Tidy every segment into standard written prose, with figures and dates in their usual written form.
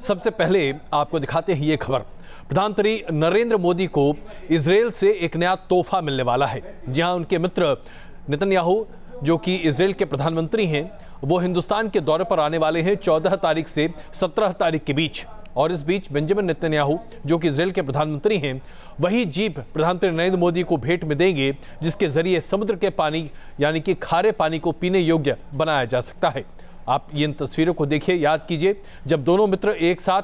सबसे पहले आपको दिखाते हैं ये खबर। प्रधानमंत्री नरेंद्र मोदी को इजरायल से एक नया तोहफा मिलने वाला है। जहां उनके मित्र नेतन्याहू, जो कि इजरायल के प्रधानमंत्री हैं, वो हिंदुस्तान के दौरे पर आने वाले हैं 14 तारीख से 17 तारीख के बीच। और इस बीच बेंजामिन नेतन्याहू, जो कि इजरायल के प्रधानमंत्री हैं, वही जीप प्रधानमंत्री नरेंद्र मोदी को भेंट में देंगे, जिसके जरिए समुद्र के पानी यानी कि खारे पानी को पीने योग्य बनाया जा सकता है। आप इन तस्वीरों को देखिए, याद कीजिए जब दोनों मित्र एक साथ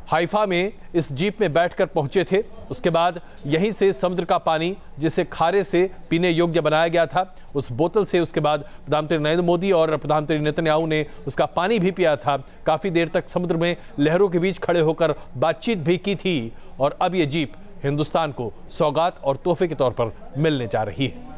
हाइफा में इस जीप में बैठकर पहुंचे थे। उसके बाद यहीं से समुद्र का पानी, जिसे खारे से पीने योग्य बनाया गया था, उस बोतल से उसके बाद प्रधानमंत्री नरेंद्र मोदी और प्रधानमंत्री नेतन्याहू ने उसका पानी भी पिया था। काफ़ी देर तक समुद्र में लहरों के बीच खड़े होकर बातचीत भी की थी। और अब ये जीप हिंदुस्तान को सौगात और तोहफे के तौर पर मिलने जा रही है।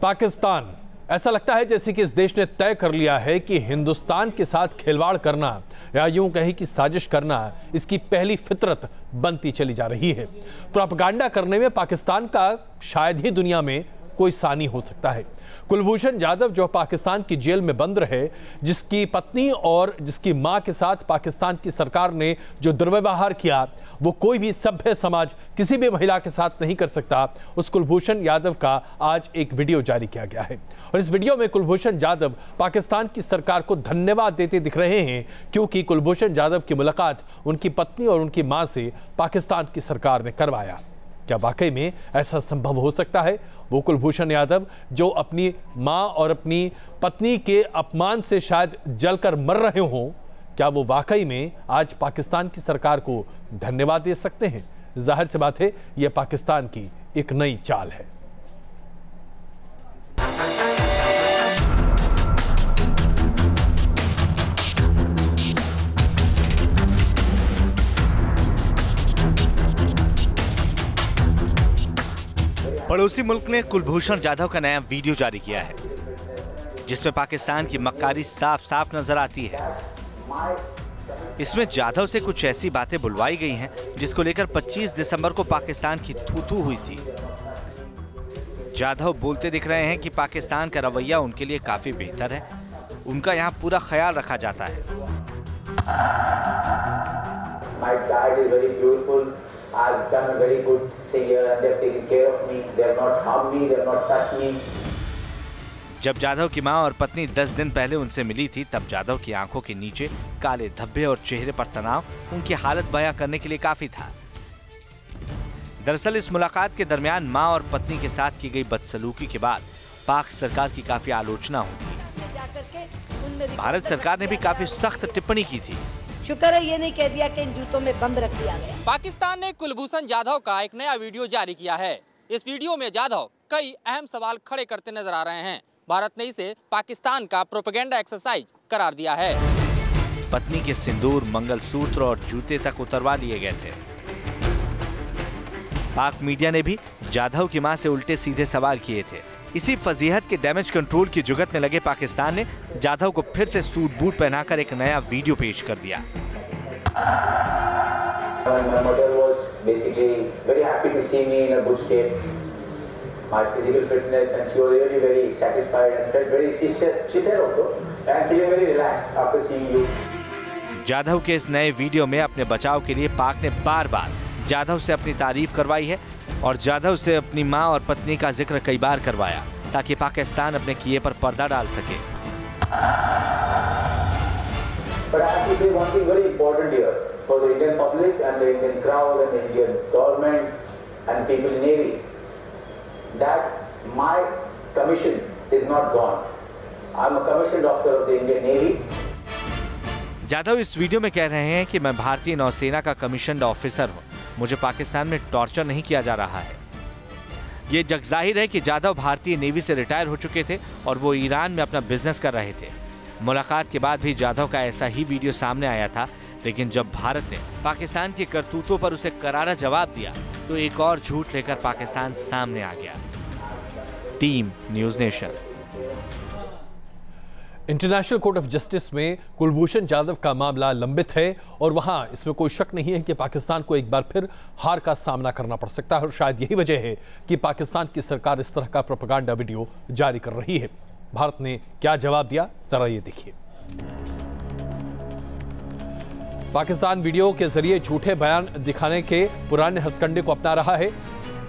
पाकिस्तान, ऐसा लगता है जैसे कि इस देश ने तय कर लिया है कि हिंदुस्तान के साथ खिलवाड़ करना या यूं कहें कि साजिश करना इसकी पहली फितरत बनती चली जा रही है। प्रोपेगेंडा करने में पाकिस्तान का शायद ही दुनिया में कोई सानी हो सकता है। कुलभूषण जाधव, जो पाकिस्तान की जेल में बंद रहे, जिसकी पत्नी और जिसकी मां के साथ पाकिस्तान की सरकार ने जो दुर्व्यवहार किया, वो कोई भी सभ्य समाज किसी भी महिला के साथ नहीं कर सकता। उस कुलभूषण यादव का आज एक वीडियो जारी किया गया है और इस वीडियो में कुलभूषण जाधव पाकिस्तान की सरकार को धन्यवाद देते दिख रहे हैं, क्योंकि कुलभूषण जाधव की मुलाकात उनकी पत्नी और उनकी मां से पाकिस्तान की सरकार ने करवाया। क्या वाकई में ऐसा संभव हो सकता है? वो कुलभूषण यादव जो अपनी मां और अपनी पत्नी के अपमान से शायद जलकर मर रहे हों, क्या वो वाकई में आज पाकिस्तान की सरकार को धन्यवाद दे सकते हैं? जाहिर सी बात है, यह पाकिस्तान की एक नई चाल है। पड़ोसी मुल्क ने कुलभूषण जाधव का नया वीडियो जारी किया है, जिसमें पाकिस्तान की मक्कारी साफ साफ नजर आती है। इसमें जाधव से कुछ ऐसी बातें बुलवाई गई हैं जिसको लेकर 25 दिसंबर को पाकिस्तान की थू-थू हुई थी। जाधव बोलते दिख रहे हैं कि पाकिस्तान का रवैया उनके लिए काफी बेहतर है, उनका यहाँ पूरा ख्याल रखा जाता है। I've done a very good thing here and they've taken care of me. They have not harmed me, they have not touched me. जब जाधव की मां और पत्नी 10 दिन पहले उनसे मिली थी, तब जाधव की आंखों के नीचे काले धब्बे और चेहरे पर तनाव उनकी हालत बयां करने के लिए काफी था। दरअसल इस मुलाकात के दरमियान मां और पत्नी के साथ की गई बदसलूकी के बाद पाक सरकार की काफी आलोचना हुई थी। भारत सरकार ने भी काफी सख्त टिप्पणी की थी। शुक्र है ये नहीं कह दिया कि इन जूतों में बम रख दिया गया। पाकिस्तान ने कुलभूषण जाधव का एक नया वीडियो जारी किया है। इस वीडियो में जाधव कई अहम सवाल खड़े करते नजर आ रहे हैं। भारत ने इसे पाकिस्तान का प्रोपेगेंडा एक्सरसाइज करार दिया है। पत्नी के सिंदूर, मंगलसूत्र और जूते तक उतरवा लिए गए थे। पाक मीडिया ने भी जाधव की मां से उल्टे सीधे सवाल किए थे। इसी फजीहत के डैमेज कंट्रोल की जुगत में लगे पाकिस्तान ने जाधव को फिर से सूट बूट पहनाकर एक नया वीडियो पेश कर दिया। जाधव के इस नए वीडियो में अपने बचाव के लिए पाक ने बार-बार जाधव से अपनी तारीफ करवाई है और जाधव से अपनी मां और पत्नी का जिक्र कई बार करवाया, ताकि पाकिस्तान अपने किए पर पर्दा डाल सके। But I have to say one thing very important here for the Indian public and the Indian crowd and the Indian government and people in Navy, that my commission is not gone. I am a commissioned officer of the Indian Navy. Jadhav इस video में कह रहे हैं कि मैं भारतीय नौसेना का कमीशन्ड ऑफिसर हूं, मुझे पाकिस्तान में टॉर्चर नहीं किया जा रहा है। ये जगजाहिर है कि जाधव भारतीय नेवी से रिटायर हो चुके थे और वो ईरान में अपना बिजनेस कर रहे थे। मुलाकात के बाद भी जाधव का ऐसा ही वीडियो सामने आया था, लेकिन जब भारत ने पाकिस्तान की करतूतों पर उसे करारा जवाब दिया, तो एक और झूठ लेकर पाकिस्तान सामने आ गया। Team news nation. International court of justice में कुलभूषण जाधव का मामला लंबित है और वहां इसमें कोई शक नहीं है कि पाकिस्तान को एक बार फिर हार का सामना करना पड़ सकता है और शायद यही वजह है कि पाकिस्तान की सरकार इस तरह का प्रोपेगेंडा वीडियो जारी कर रही है। भारत ने क्या जवाब दिया, जरा ये देखिए। पाकिस्तान वीडियो के जरिए झूठे बयान दिखाने के पुराने हथकंडे को अपना रहा है।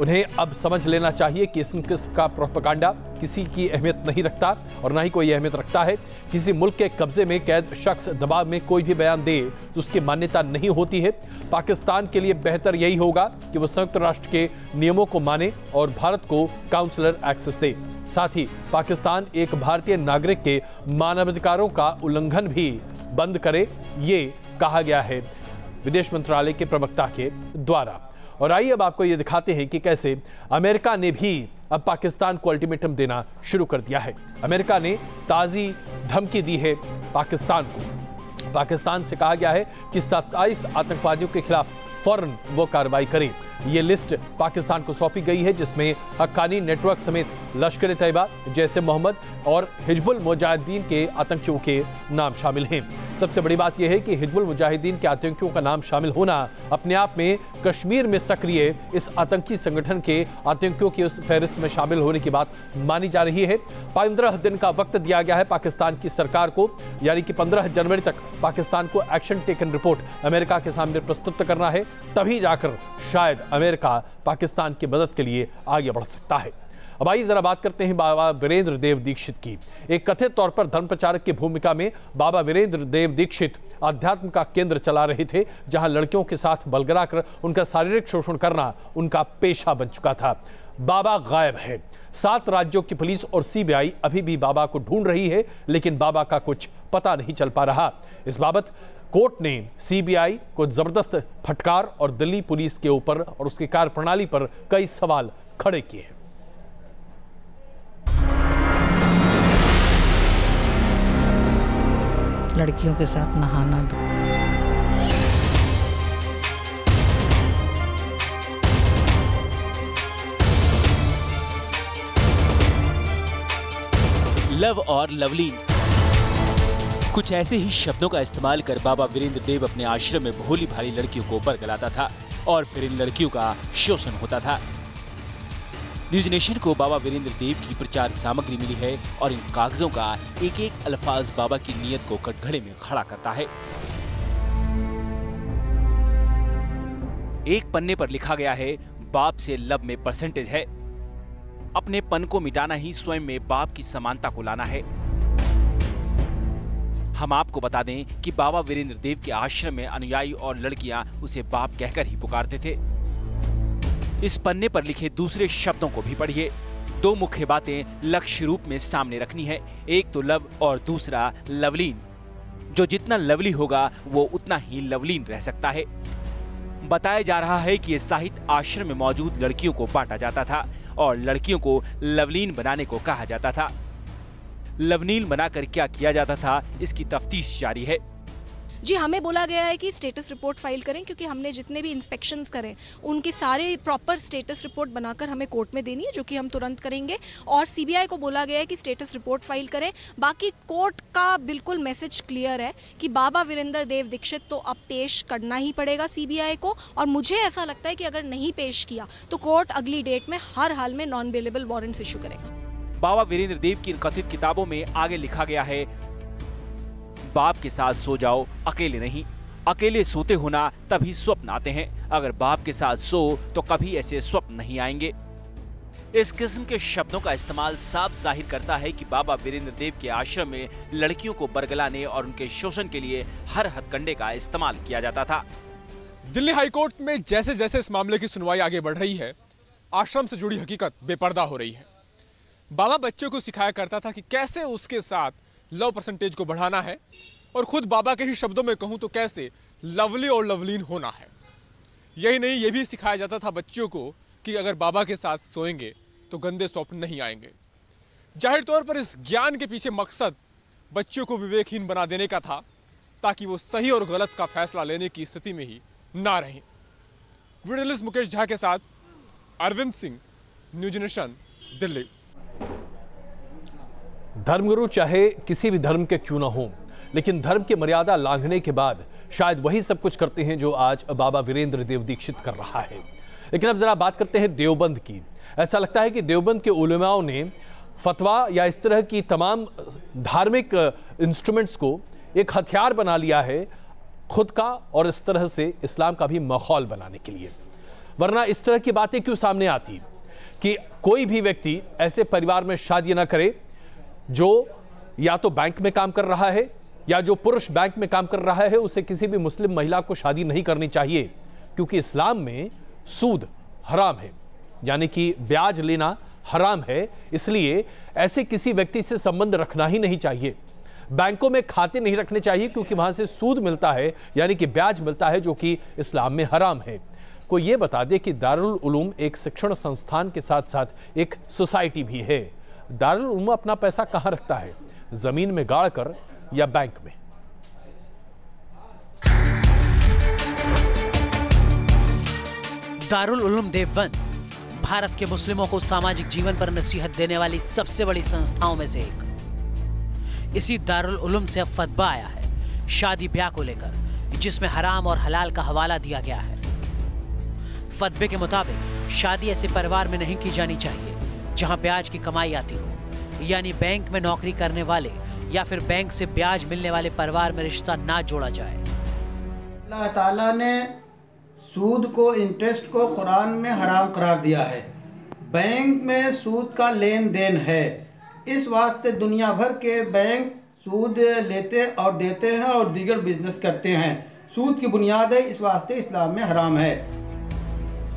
उन्हें अब समझ लेना चाहिए कि इस किस्म का प्रोपेगेंडा किसी की अहमियत नहीं रखता और ना ही कोई अहमियत रखता है। किसी मुल्क के कब्जे में कैद शख्स दबाव में कोई भी बयान दे तो उसकी मान्यता नहीं होती है। पाकिस्तान के लिए बेहतर यही होगा कि वो संयुक्त राष्ट्र के नियमों को माने और भारत को काउंसलर एक्सेस दे। साथ ही पाकिस्तान एक भारतीय नागरिक के मानवाधिकारों का उल्लंघन भी बंद करे, ये कहा गया है विदेश मंत्रालय के प्रवक्ता के द्वारा। और आइए अब आपको ये दिखाते हैं कि कैसे अमेरिका ने भी अब पाकिस्तान को अल्टीमेटम देना शुरू कर दिया है। अमेरिका ने ताज़ी धमकी दी है पाकिस्तान को। पाकिस्तान से कहा गया है कि 27 आतंकवादियों के खिलाफ फौरन वो कार्रवाई करे। ये लिस्ट पाकिस्तान को सौंपी गई है जिसमें हक्कानी नेटवर्क समेत लश्कर ए तैयबा, जैश ए मोहम्मद और हिजबुल मुजाहिदीन के आतंकियों के नाम शामिल हैं। सबसे बड़ी बात यह है कि हिजबुल मुजाहिदीन के आतंकियों का नाम शामिल होना अपने आप में कश्मीर में सक्रिय इस आतंकी संगठन के आतंकियों की उस फहरिस्त में शामिल होने की बात मानी जा रही है। 15 दिन का वक्त दिया गया है पाकिस्तान की सरकार को, यानी कि 15 जनवरी तक पाकिस्तान को एक्शन टेकन रिपोर्ट अमेरिका के सामने प्रस्तुत करना है। तभी जाकर शायद अमेरिका पाकिस्तान की मदद के लिए आगे बढ़ सकता है। अब आइए जरा बात करते हैं बाबा वीरेंद्र देव दीक्षित की। एक कथित तौर पर धर्म प्रचारक की भूमिका में बाबा वीरेंद्र देव दीक्षित अध्यात्म का केंद्र चला रहे थे, जहां लड़कियों के साथ बलगरा कर उनका शारीरिक शोषण करना उनका पेशा बन चुका था। बाबा गायब है। 7 राज्यों की पुलिस और सीबीआई अभी भी बाबा को ढूंढ रही है, लेकिन बाबा का कुछ पता नहीं चल पा रहा। इस बाबत कोर्ट ने सीबीआई को जबरदस्त फटकार और दिल्ली पुलिस के ऊपर और उसकी कार्यप्रणाली पर कई सवाल खड़े किए हैं। लड़कियों के साथ नहाना दो। लव और लवलीन, कुछ ऐसे ही शब्दों का इस्तेमाल कर बाबा वीरेंद्र देव अपने आश्रम में भोली भाली लड़कियों को बरगलाता था और फिर इन लड़कियों का शोषण होता था। न्यूज नेशन को बाबा वीरेंद्र देव की प्रचार सामग्री मिली है और इन कागजों का एक एक अल्फाज बाबा की नीयत को कटघरे में खड़ा करता है। एक पन्ने पर लिखा गया है, बाप से लव में परसेंटेज है। अपने पन को मिटाना ही स्वयं में बाप की समानता को लाना है। हम आपको बता दें कि बाबा वीरेंद्र देव के आश्रम में अनुयायी और लड़कियां उसे बाप कहकर ही पुकारते थे। इस पन्ने पर लिखे दूसरे शब्दों को भी पढ़िए। 2 मुख्य बातें लक्ष्य रूप में सामने रखनी है, एक तो लव और दूसरा लवलीन। जो जितना लवली होगा वो उतना ही लवलीन रह सकता है। बताया जा रहा है कि ये साहित्य आश्रम में मौजूद लड़कियों को बांटा जाता था और लड़कियों को लवलीन बनाने को कहा जाता था। लवलीन बनाकर क्या किया जाता था, इसकी तफ्तीश जारी है। जी, हमें बोला गया है कि स्टेटस रिपोर्ट फाइल करें, क्योंकि हमने जितने भी इंस्पेक्शंस करे उनके सारे प्रॉपर स्टेटस रिपोर्ट बनाकर हमें कोर्ट में देनी है, जो कि हम तुरंत करेंगे। और सीबीआई को बोला गया है कि स्टेटस रिपोर्ट फाइल करें। बाकी कोर्ट का बिल्कुल मैसेज क्लियर है कि बाबा वीरेंद्र देव दीक्षित तो अब पेश करना ही पड़ेगा सीबीआई को। और मुझे ऐसा लगता है कि अगर नहीं पेश किया तो कोर्ट अगली डेट में हर हाल में नॉन बेलेबल वारंट्स इशू करेगा। बाबा वीरेंद्र देव की इन कथित किताबों में आगे लिखा गया है, बाप के साथ सो जाओ, अकेले नहीं। अकेले सोते होना तभी स्वप्न आते हैं, अगर बाप के साथ सो तो कभी ऐसे स्वप्न नहीं आएंगे। इस किस्म के शब्दों का इस्तेमाल साफ जाहिर करता है कि बाबा वीरेंद्र देव के आश्रम में लड़कियों को बरगलाने और उनके शोषण के लिए हर हथकंडे का इस्तेमाल किया जाता था। दिल्ली हाईकोर्ट में जैसे जैसे इस मामले की सुनवाई आगे बढ़ रही है, आश्रम से जुड़ी हकीकत बेपर्दा हो रही है। बाबा बच्चों को सिखाया करता था कि कैसे उसके साथ लव परसेंटेज को बढ़ाना है, और खुद बाबा के ही शब्दों में कहूं तो कैसे लवली और लवलीन होना है। यही नहीं, यह भी सिखाया जाता था बच्चों को कि अगर बाबा के साथ सोएंगे तो गंदे स्वप्न नहीं आएंगे। जाहिर तौर पर इस ज्ञान के पीछे मकसद बच्चों को विवेकहीन बना देने का था, ताकि वो सही और गलत का फैसला लेने की स्थिति में ही ना रहें। वीडियो जर्नलिस्ट मुकेश झा के साथ अरविंद सिंह, न्यूज नेशन, दिल्ली। धर्मगुरु चाहे किसी भी धर्म के क्यों ना हो, लेकिन धर्म की मर्यादा लांघने के बाद शायद वही सब कुछ करते हैं जो आज बाबा वीरेंद्र देव दीक्षित कर रहा है। लेकिन अब जरा बात करते हैं देवबंद की। ऐसा लगता है कि देवबंद के उलेमाओं ने फतवा या इस तरह की तमाम धार्मिक इंस्ट्रूमेंट्स को एक हथियार बना लिया है खुद का और इस तरह से इस्लाम का भी माहौल बनाने के लिए। वरना इस तरह की बातें क्यों सामने आती कि कोई भी व्यक्ति ऐसे परिवार में शादी ना करे जो या तो बैंक में काम कर रहा है या जो पुरुष बैंक में काम कर रहा है, उसे किसी भी मुस्लिम महिला को शादी नहीं करनी चाहिए, क्योंकि इस्लाम में सूद हराम है, यानी कि ब्याज लेना हराम है। इसलिए ऐसे किसी व्यक्ति से संबंध रखना ही नहीं चाहिए। बैंकों में खाते नहीं रखने चाहिए क्योंकि वहां से सूद मिलता है, यानी कि ब्याज मिलता है, जो कि इस्लाम में हराम है। कोई ये बता दे कि दारुल उलूम एक शिक्षण संस्थान के साथ साथ एक सोसाइटी भी है। दारुल उलूम अपना पैसा कहां रखता है, जमीन में गाड़ कर या बैंक में? दारुल उलूम देवबंद भारत के मुस्लिमों को सामाजिक जीवन पर नसीहत देने वाली सबसे बड़ी संस्थाओं में से एक। इसी दारुल उलूम से अब फतवा आया है शादी ब्याह को लेकर, जिसमें हराम और हलाल का हवाला दिया गया है। फतवे के मुताबिक शादी ऐसे परिवार में नहीं की जानी चाहिए जहां ब्याज की कमाई आती हो, यानी बैंक में नौकरी करने वाले या फिर बैंक से ब्याज मिलने वाले परिवार में रिश्ता ना जोड़ा जाए। अल्लाह ताला ने सूद को, इंटरेस्ट को कुरान में हराम करार दिया है। बैंक में सूद का लेन देन है, इस वास्ते दुनिया भर के बैंक सूद लेते और देते हैं और दीगर बिजनेस करते हैं। सूद की बुनियाद है, इस वास्ते इस्लाम में हराम है।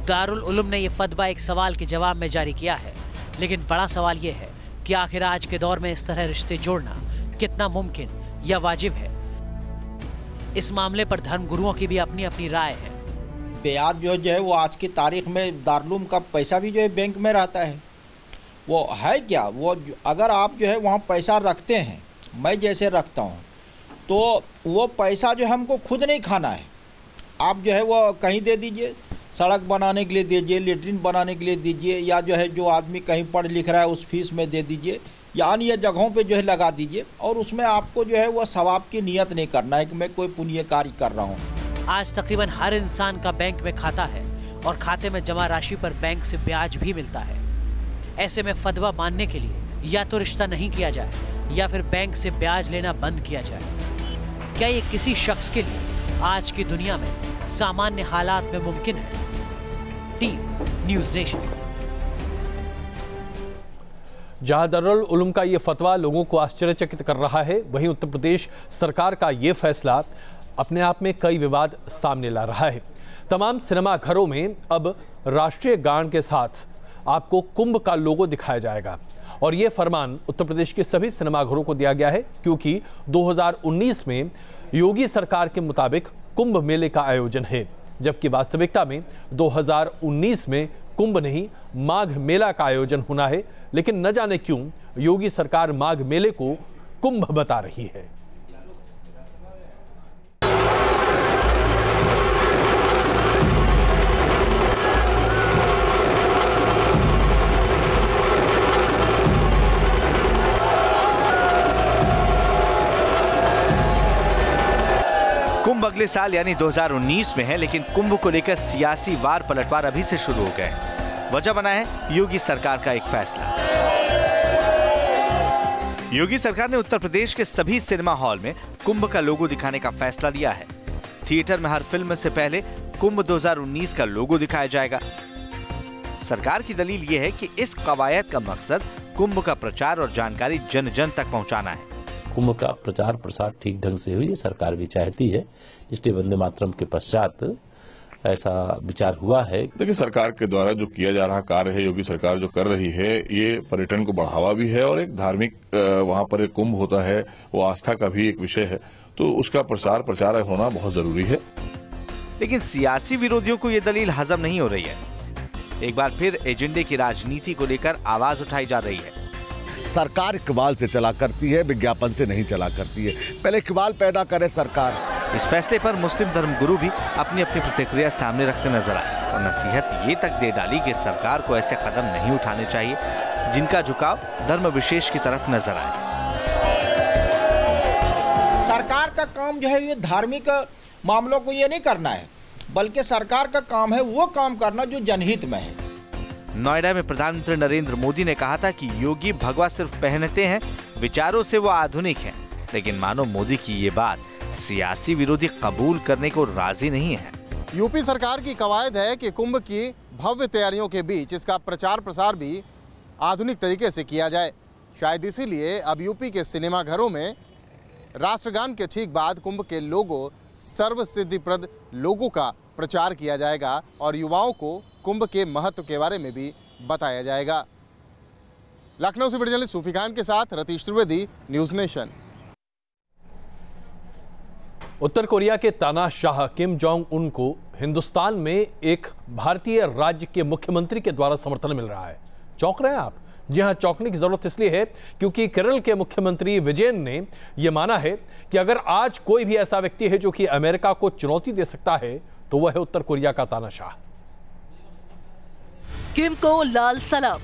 दारुल उलूम ने यह फतवा एक सवाल के जवाब में जारी किया है, लेकिन बड़ा सवाल यह है कि आखिर आज के दौर में इस तरह रिश्ते जोड़ना कितना मुमकिन या वाजिब है। इस मामले पर धर्मगुरुओं की भी अपनी अपनी राय है। ब्याज जो है वो आज की तारीख में दारुल का पैसा भी जो है बैंक में रहता है। वो है क्या, वो अगर आप जो है वहाँ पैसा रखते हैं, मैं जैसे रखता हूँ, तो वो पैसा जो हमको खुद नहीं खाना है। आप जो है वो कहीं दे दीजिए, सड़क बनाने के लिए दीजिए, लेटरिन बनाने के लिए दीजिए, या जो है जो आदमी कहीं पढ़ लिख रहा है उस फीस में दे दीजिए, या अन्य जगहों पे जो है लगा दीजिए। और उसमें आपको जो है वो सवाब की नियत नहीं करना है कि मैं कोई पुण्य कार्य कर रहा हूँ। आज तकरीबन हर इंसान का बैंक में खाता है और खाते में जमा राशि पर बैंक से ब्याज भी मिलता है। ऐसे में फतवा मानने के लिए या तो रिश्ता नहीं किया जाए या फिर बैंक से ब्याज लेना बंद किया जाए। क्या ये किसी शख्स के लिए आज की दुनिया में सामान्य हालात में मुमकिन है? Team news nation. जहां दारुल उलूम का ये फतवा लोगों को आश्चर्यचकित कर रहा है, वहीं उत्तर प्रदेश सरकार का ये फैसला अपने आप में कई विवाद सामने ला रहा है। तमाम सिनेमा घरों में अब राष्ट्रीय गान के साथ आपको कुंभ का लोगो दिखाया जाएगा और ये फरमान उत्तर प्रदेश के सभी सिनेमाघरों को दिया गया है, क्योंकि 2019 में योगी सरकार के मुताबिक कुंभ मेले का आयोजन है, जबकि वास्तविकता में 2019 में कुंभ नहीं माघ मेला का आयोजन होना है। लेकिन न जाने क्यों योगी सरकार माघ मेले को कुंभ बता रही है। कुंभ अगले साल यानी 2019 में है, लेकिन कुंभ को लेकर सियासी वार पलटवार अभी से शुरू हो गए। वजह बना है योगी सरकार का एक फैसला। योगी सरकार ने उत्तर प्रदेश के सभी सिनेमा हॉल में कुंभ का लोगो दिखाने का फैसला लिया है। थिएटर में हर फिल्म से पहले कुंभ 2019 का लोगो दिखाया जाएगा। सरकार की दलील यह है कि इस कवायद का मकसद कुंभ का प्रचार और जानकारी जन जन तक पहुंचाना है। कुंभ का प्रचार प्रसार ठीक ढंग से हुई, सरकार भी चाहती है, इसलिए वंदे मातरम के पश्चात ऐसा विचार हुआ है। देखिए, सरकार के द्वारा जो किया जा रहा कार्य है, योगी सरकार जो कर रही है, ये पर्यटन को बढ़ावा भी है और एक धार्मिक वहाँ पर एक कुंभ होता है, वो आस्था का भी एक विषय है, तो उसका प्रसार प्रचार होना बहुत जरूरी है। लेकिन सियासी विरोधियों को ये दलील हजम नहीं हो रही है। एक बार फिर एजेंडे की राजनीति को लेकर आवाज उठाई जा रही है। सरकार इकबाल से चला करती है, विज्ञापन से नहीं चला करती है। पहले इकबाल पैदा करे सरकार। इस फैसले पर मुस्लिम धर्मगुरु भी अपनी अपनी प्रतिक्रिया सामने रखते नजर आए और नसीहत ये तक दे डाली कि सरकार को ऐसे कदम नहीं उठाने चाहिए जिनका झुकाव धर्म विशेष की तरफ नजर आए। सरकार का काम जो है ये धार्मिक मामलों को ये नहीं करना है, बल्कि सरकार का काम है वो काम करना जो जनहित में है। नोएडा में प्रधानमंत्री नरेंद्र मोदी ने कहा था कि योगी भगवा सिर्फ पहनते हैं, विचारों से वो आधुनिक हैं। लेकिन मानो मोदी की ये बात सियासी विरोधी कबूल करने को राजी नहीं है। यूपी सरकार की कवायद है कि कुंभ की भव्य तैयारियों के बीच इसका प्रचार प्रसार भी आधुनिक तरीके से किया जाए। शायद इसीलिए अब यूपी के सिनेमाघरों में राष्ट्रगान के ठीक बाद कुंभ के लोगो सर्वसिद्धिप्रद लोगों का प्रचार किया जाएगा और युवाओं को कुंभ के महत्व के बारे में भी बताया जाएगा। लखनऊ से वीडियो जर्नलिस्ट सूफी खान के साथ रतीश त्रिवेदी, न्यूज़ नेशन। उत्तर कोरिया के तानाशाह किम जोंग उन को हिंदुस्तान में एक भारतीय राज्य के मुख्यमंत्री के द्वारा समर्थन मिल रहा है। चौंक रहे हैं आप? जी हां, चौंकने की जरूरत इसलिए है क्योंकि केरल के मुख्यमंत्री विजयन ने यह माना है कि अगर आज कोई भी ऐसा व्यक्ति है जो कि अमेरिका को चुनौती दे सकता है तो वह है उत्तर कोरिया का तानाशाह। किम को लाल सलाम।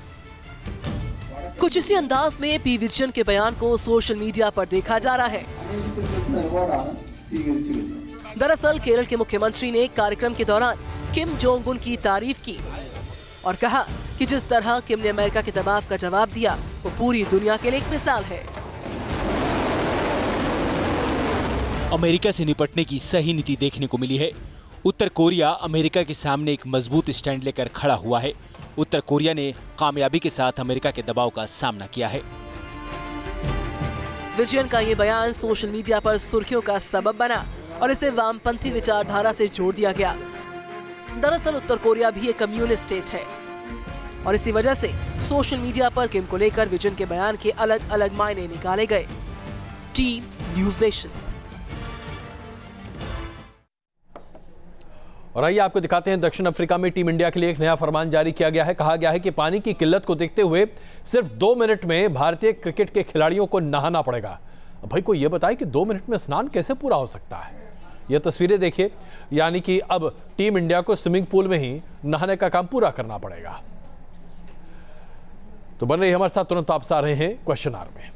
कुछ इसी अंदाज में पी विजयन के बयान को सोशल मीडिया पर देखा जा रहा है। दरअसल केरल के मुख्यमंत्री ने कार्यक्रम के दौरान किम जोंग उन की तारीफ की और कहा कि जिस तरह किम ने अमेरिका के दबाव का जवाब दिया वो पूरी दुनिया के लिए एक मिसाल है। अमेरिका से निपटने की सही नीति देखने को मिली है। उत्तर कोरिया अमेरिका के सामने एक मजबूत स्टैंड लेकर खड़ा हुआ है। उत्तर कोरिया ने कामयाबी के साथ अमेरिका के दबाव का सामना किया है। विजयन का ये बयान सोशल मीडिया पर सुर्खियों का सबब बना और इसे वामपंथी विचारधारा से जोड़ दिया गया। दरअसल उत्तर कोरिया भी एक कम्युनिस्ट स्टेट है और इसी वजह से सोशल मीडिया पर किम को लेकर विजयन के बयान के अलग अलग मायने निकाले गए। Team news nation. और आइए आपको दिखाते हैं, दक्षिण अफ्रीका में टीम इंडिया के लिए एक नया फरमान जारी किया गया है। कहा गया है कि पानी की किल्लत को देखते हुए सिर्फ 2 मिनट में भारतीय क्रिकेट के खिलाड़ियों को नहाना पड़ेगा। भाई कोई ये बताए कि 2 मिनट में स्नान कैसे पूरा हो सकता है? यह तस्वीरें देखिए, यानी कि अब टीम इंडिया को स्विमिंग पूल में ही नहाने का काम पूरा करना पड़ेगा। तो बन रही हमारे साथ, तुरंत आप आ रहे हैं क्वेश्चन आवर में।